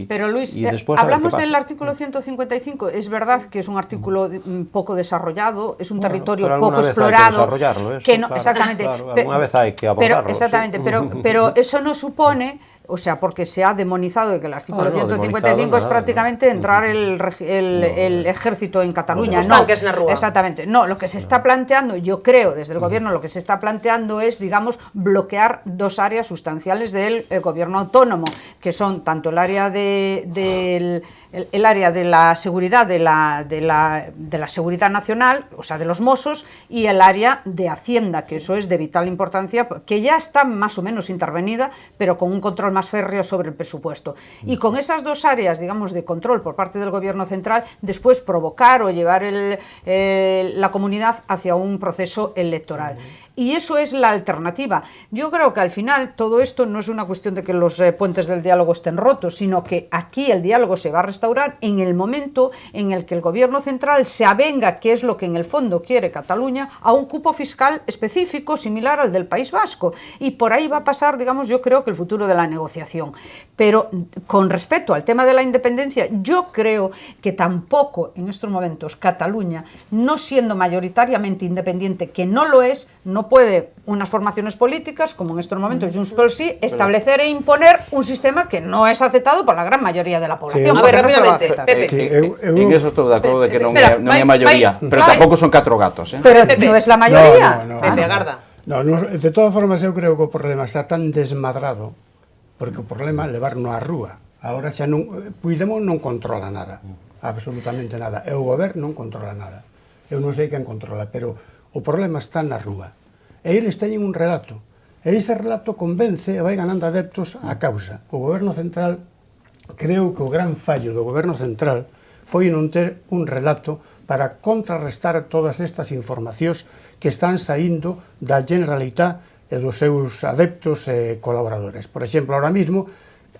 Pero Luis, hablamos del artículo 155, es verdad que es un artículo poco desarrollado, es un territorio poco explorado, que no, exactamente, alguna vez hay que abordarlo. Exactamente, pero eso no supone, o sea, porque se ha demonizado que el artículo 155 es prácticamente entrar el ejército en Cataluña. No, exactamente. No, lo que se está planteando, yo creo, desde el gobierno, lo que se está planteando es, digamos, bloquear dos áreas sustanciales del gobierno autónomo, que son tanto el área el área de la seguridad de la seguridad nacional, o sea, de los Mossos, y el área de Hacienda, que eso es de vital importancia, que ya está más o menos intervenida, pero con un control más férreo sobre el presupuesto. Y con esas dos áreas, digamos, de control por parte del gobierno central, después provocar o llevar la comunidad hacia un proceso electoral. Y eso es la alternativa. Yo creo que al final todo esto no es una cuestión de que los puentes del diálogo estén rotos, sino que aquí el diálogo se va a restaurar en el momento en el que el gobierno central se avenga, que es lo que en el fondo quiere Cataluña, a un cupo fiscal específico similar al del País Vasco. Y por ahí va a pasar, digamos, yo creo que el futuro de la negociación. Pero con respecto al tema de la independencia, yo creo que tampoco en estos momentos Cataluña, no siendo mayoritariamente independiente, que no lo es, no puede unas formaciones políticas, como en estos momentos Junts pel Sí, establecer e imponer un sistema que no es aceptado por la gran mayoría de la población. A ver, rápidamente, Pepe. En eso estou de acordo de que non é maioría, pero tampouco son 4 gatos. Pero non é la mayoría. Pepe, agarda. No, de todas formas, eu creo que o problema está tan desmadrado, porque o problema é levarnos á rúa. Agora xa non, Puigdemont non controla nada, absolutamente nada, e o goberno non controla nada. Eu non sei quen controla, pero o problema está na rúa. E eles teñen un relato, e ese relato convence e vai ganando adeptos á causa. O goberno central, creo que o gran fallo do goberno central foi non ter un relato para contrarrestar todas estas informacións que están saindo da Generalitat e dos seus adeptos e colaboradores. Por exemplo, ahora mismo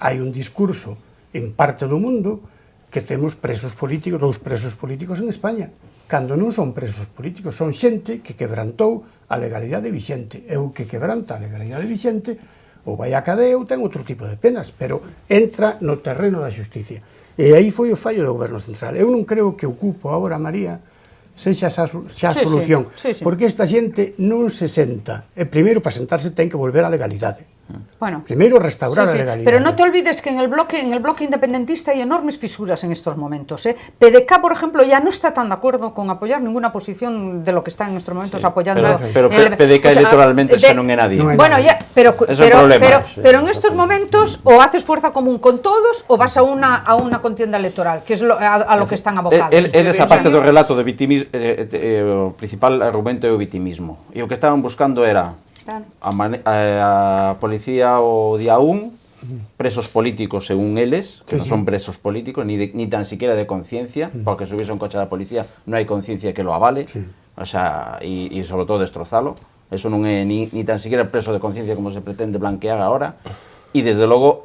hai un discurso en parte do mundo que temos presos políticos, 2 presos políticos en España, cando non son presos políticos, son xente que quebrantou a legalidade vixente. E o que quebranta a legalidade vixente ou vai a cadea ou ten outro tipo de penas, pero entra no terreno da xusticia. E aí foi o fallo do goberno central. Eu non creo que o cupo agora, María, sexa xa a solución, porque esta xente non se senta. E primeiro, para sentarse, ten que volver á legalidade. Bueno, primero restaurar la legalidad. Pero no te olvides que en el bloque independentista hay enormes fisuras en estos momentos. PDK, por ejemplo, ya no está tan de acuerdo con apoyar ninguna posición de lo que está en estos momentos apoyando. Pero PDK electoralmente xa non é nadie. Bueno, ya, pero en estos momentos o haces fuerza común con todos o vas a una contienda electoral, que es a lo que están abocados. Esa parte do relato de vitimismo, o principal argumento é o vitimismo. E o que estaban buscando era a policía o día 1, presos políticos según eles, que non son presos políticos, ni tan siquiera de conciencia, porque subirse un coche da policía non hai conciencia que lo avale, o sea, e sobre todo destrozalo, eso non é ni tan siquiera preso de conciencia como se pretende blanquear agora, e desde logo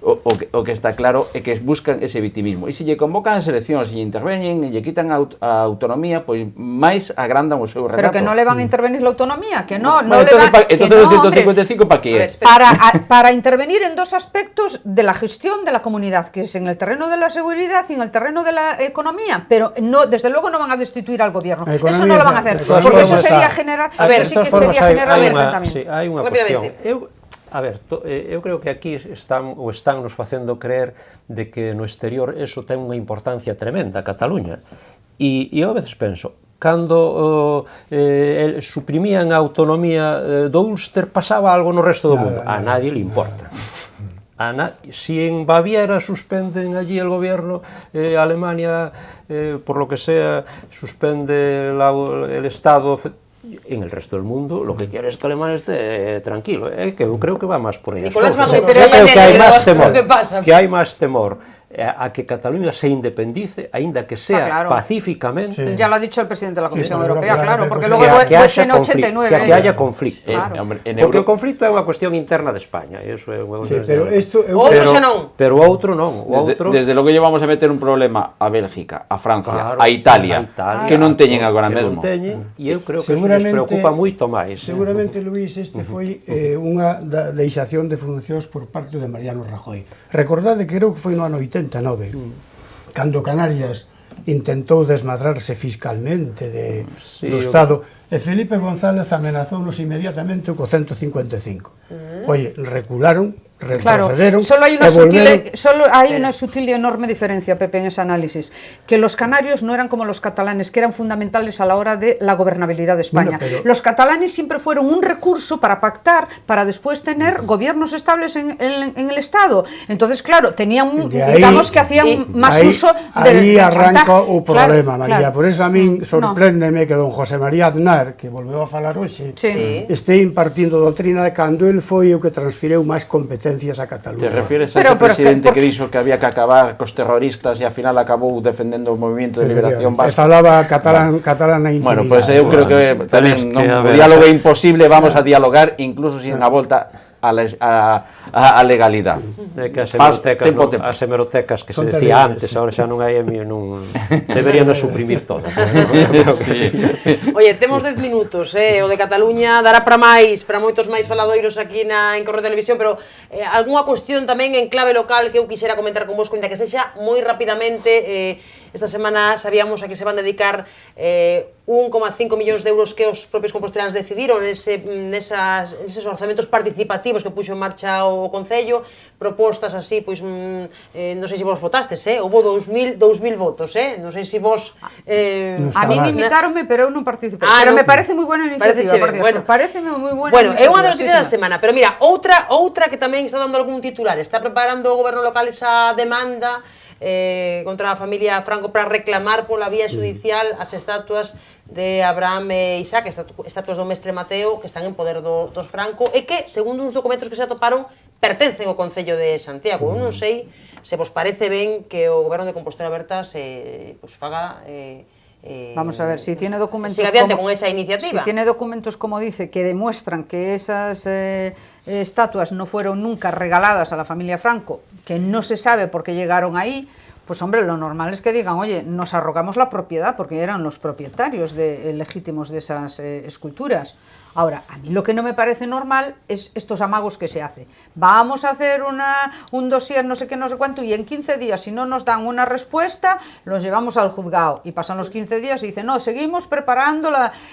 o que está claro é que buscan ese victimismo. E se lle convocan as eleccións, se lle interveñen, e lle quitan a autonomía, pois máis agrandan o seu relato. Pero que non le van a intervenir la autonomía, que no, Bueno, le van... entonces o 155 para qué es? Para intervenir en dos aspectos de la gestión de la comunidad, que es en el terreno de la seguridad y en el terreno de la economía, pero no, desde luego no van a destituir al gobierno. Eso no lo van a hacer, porque eso sería generar... A ver, sí que sería generar enfrentamiento. Sí, hai unha cuestión. Eu creo que aquí están nos facendo creer de que no exterior eso ten unha importancia tremenda, Cataluña. E eu a veces penso, cando suprimían a autonomía do Ulster, pasaba algo no resto do mundo. A nadie le importa. Si en Baviera suspenden allí el gobierno, Alemania, por lo que sea, suspende el Estado... En el resto del mundo, lo que quiere es que Alemania esté tranquilo. Que eu creo que va máis por aí. Nicolás, Eu creo que hai máis temor a que Cataluña se independice, aínda que sea pacíficamente. Ya lo ha dicho el presidente de la Comisión Europea, claro, porque luego tiene 89. Que haya conflicto. Porque o conflicto é unha cuestión interna de España. Pero o outro non. Desde logo llevamos a meter un problema a Bélgica, a Francia, a Italia, que non teñen agora mesmo. E eu creo que eso les preocupa moito máis. Seguramente, Luís, este foi unha deixación de funcións por parte de Mariano Rajoy. Recordade que creo que foi no ano 89, cando Canarias intentou desmadrarse fiscalmente do Estado, e Felipe González amenazounos inmediatamente co 155. Oye, recularon, retrocederon, solo hay una sutil y enorme diferencia, Pepe, en ese análisis, que los canarios no eran como los catalanes, que eran fundamentales a la hora de la gobernabilidad de España. Los catalanes siempre fueron un recurso para pactar, para después tener gobiernos estables en el Estado. Entonces, claro, tenían, digamos que hacían más uso del chantaje. Aí arranca o problema, María. Por eso a min sorpréndeme que don José María Aznar, que volveu a falar hoxe, este impartindo doutrina de cando el foi o que transfireu máis competencias a Cataluña. Te refieres a ese presidente que dixo que había que acabar cos terroristas e ao final acabou defendendo o movimento de liberación vasco? Falaba catalana intimidade. Bueno, pois eu creo que tamén o diálogo é imposible, vamos a dialogar incluso sin a volta a legalidade. É que as hemerotecas que se decía antes, agora xa non hai, deberían de suprimir todas. Oye, temos 10 minutos, o de Cataluña dará para máis, para moitos máis faladoiros aquí en Correo Televisión, pero algunha cuestión tamén en clave local que eu quixera comentar con vos, ainda que sexa moi rapidamente. Esta semana sabíamos a que se van dedicar 1,5 millóns de euros que os propios compostelanos decidiron neses orzamentos participativos que puxo en marcha o Concello, propostas así, pois non sei se vos votastes, houve 2000 votos, non sei se vos... A mí invitaronme, pero eu non participei. Pero me parece moi buena iniciativa, por cierto. Pareceme moi buena iniciativa. Bueno, é unha das noticias da semana, pero mira, outra que tamén está dando algún titular, está preparando o goberno local esa demanda contra a familia Franco para reclamar pola vía judicial as estatuas de Abraham e Isaac, estatuas do mestre Mateo que están en poder dos Franco e que, segundo uns documentos que se atoparon, pertencen ao Concello de Santiago. Eu non sei se vos parece ben que o goberno de Compostela Aberta se faga... Vamos a ver, si tiene documentos con esa iniciativa. Si tiene documentos, como dice, que demuestran que esas estatuas no fueron nunca regaladas a la familia Franco, que no se sabe por qué llegaron ahí, pues hombre, lo normal es que digan, oye, nos arrogamos la propiedad, porque eran los propietarios legítimos de esas esculturas. Ahora, a mí lo que no me parece normal es estos amagos que se hace. Vamos a hacer un dossier no sé qué, no sé cuánto, y en 15 días, si no nos dan una respuesta, los llevamos al juzgado. Y pasan los 15 días y dicen, no, seguimos preparando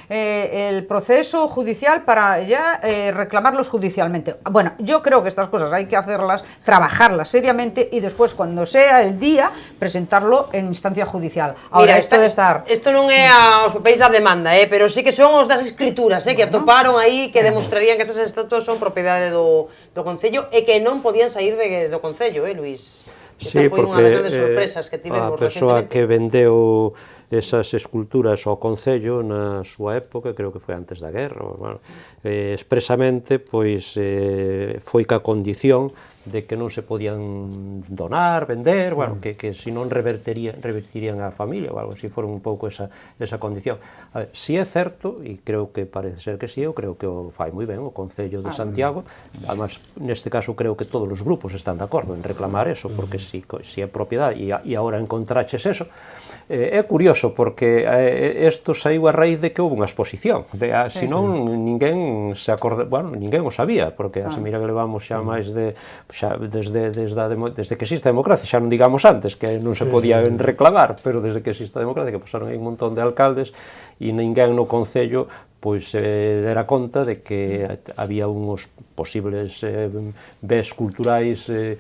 el proceso judicial para ya reclamarlos judicialmente. Bueno, yo creo que estas cosas hay que hacerlas, trabajarlas seriamente y después, cuando sea el día, presentarlo en instancia judicial. Ahora, mira, esto non é aos papéis da demanda, pero sí que son os das escrituras, que atoparon aí que demostrarían que esas estatuas son propiedade do Concello e que non podían sair do Concello, Luís? Sí, foi unha das grandes sorpresas que tivemos recentemente. A persoa que vendeu esas esculturas ao Concello na súa época, creo que foi antes da guerra, expresamente, pois foi ca condición que non se podían donar, vender, bueno, que se non revertirían á familia ou algo así, foron un pouco esa condición. A ver, si é certo, e creo que parece ser que sí, eu creo que o fai moi ben o Concello de Santiago, además, neste caso creo que todos os grupos están de acordo en reclamar eso, porque si é propiedade e agora encontraches eso, é curioso porque isto saiu a raíz de que houve unha exposición, senón ninguén se acorda, bueno, ninguén o sabía, porque a mira que levamos xa máis de, desde que existe a democracia, xa non digamos antes, que non se podía reclamar, pero desde que existe a democracia, que pasaron aí un montón de alcaldes, e ninguén no Concello pois se dera conta de que había uns posibles bens culturais de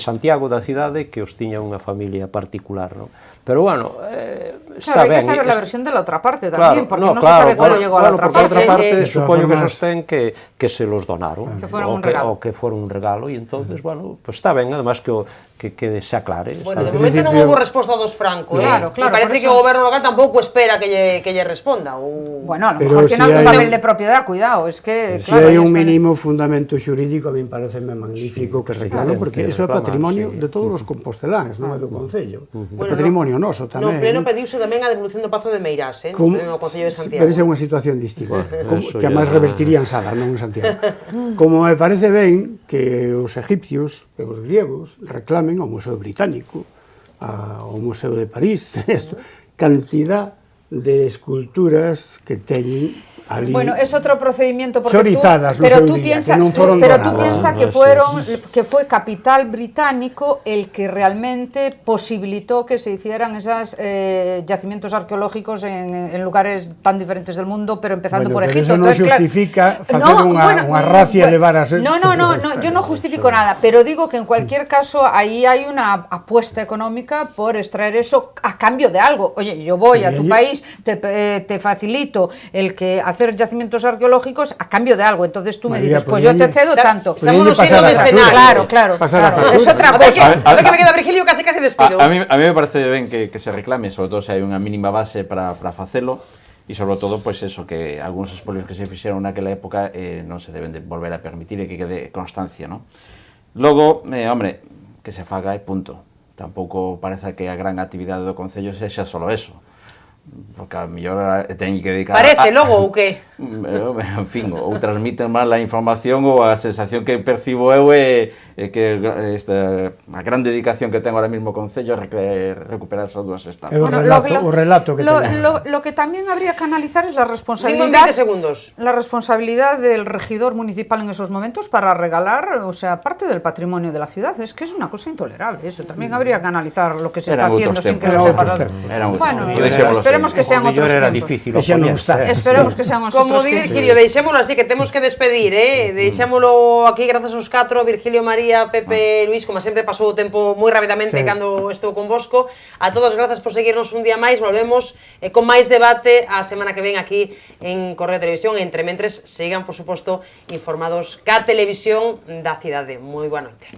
Santiago, da cidade, que os tiña unha familia particular, non? Pero, bueno, está ben. Claro, hai que saber a versión de la otra parte tamén, porque non se sabe como llegou a la otra parte. Porque a outra parte, supoño que sostén que se los donaron, que fueron un regalo. ou que foron un regalo, e entonces, bueno, pues está ben, además que se aclare. Bueno, de momento non houve resposta dos Franco, Claro, e parece que o goberno local tampouco espera que lle responda. Bueno, a lo mejor tiene algún papel de propiedad, cuidado, es que... Si hai un mínimo fundamento xurídico, a mí pareceme magnífico que reclame, porque iso é patrimonio de todos os composteláns, non é do Concello. É patrimonio noso tamén. No pleno pediuse tamén a devolución do Pazo de Meirás, no pleno do Concello de Santiago. Pero esa é unha situación distinta, que además revertirían Salas, non en Santiago. Como me parece ben que os egipcios e os griegos reclamen ao Museo Británico, ao Museo de París, cantidad de esculturas que teñen ali. Bueno, es otro procedimiento porque teorizadas, pero tú piensas que fue capital británico el que realmente posibilitó que se hicieran esos yacimientos arqueológicos en lugares tan diferentes del mundo, pero empezando por Egipto. Eso non justifica facer unha racia elevar a ser... No, yo no justifico nada, pero digo que en cualquier caso ahí hay una apuesta económica por extraer eso a cambio de algo. Oye, yo voy a tu país, te facilito el que hacer yacimientos arqueológicos a cambio de algo, entonces tú me dices, pues yo te cedo tanto. Estamos siendo de escenario. Claro, es otra cosa. A ver que me queda, Virgilio, casi despido. A mí me parece ben que se reclame, sobre todo se hai unha mínima base para facelo, e sobre todo, pois eso, que algúns expolios que se fixeron naquela época non se deben de volver a permitir e que quede constancia, non? Logo, hombre, que se faga e punto. Tampouco parece que a gran actividade do Concello sexa solo eso. Porque a mellor teñen que dedicar... Parece, logo, ou que? En fin, ou transmiten mal a información ou a sensación que percibo eu é que a gran dedicación que ten ahora mismo o Concello é recuperar esas dúas estancias. O relato que ten. Lo que también habría que analizar es la responsabilidad... 20 segundos. La responsabilidad del regidor municipal en esos momentos para regalar, o sea, parte del patrimonio de la ciudad. Es que es una cosa intolerable eso. También habría que analizar lo que se está haciendo sin que lo sepa. Bueno, esperemos que sean otros tiempos. Esperemos que sean otros tiempos. Como di Virgilio, deixémolo así, que temos que despedir, deixémolo aquí grazas aos 4, Virgilio, María, Pepe, Luis, como sempre pasou o tempo moi rapidamente cando estou convosco. A todos grazas por seguirnos un día máis, volvemos con máis debate a semana que ven aquí en Correo Televisión, entre mentres sigan, por suposto, informados ca televisión da cidade. Moi boa noite.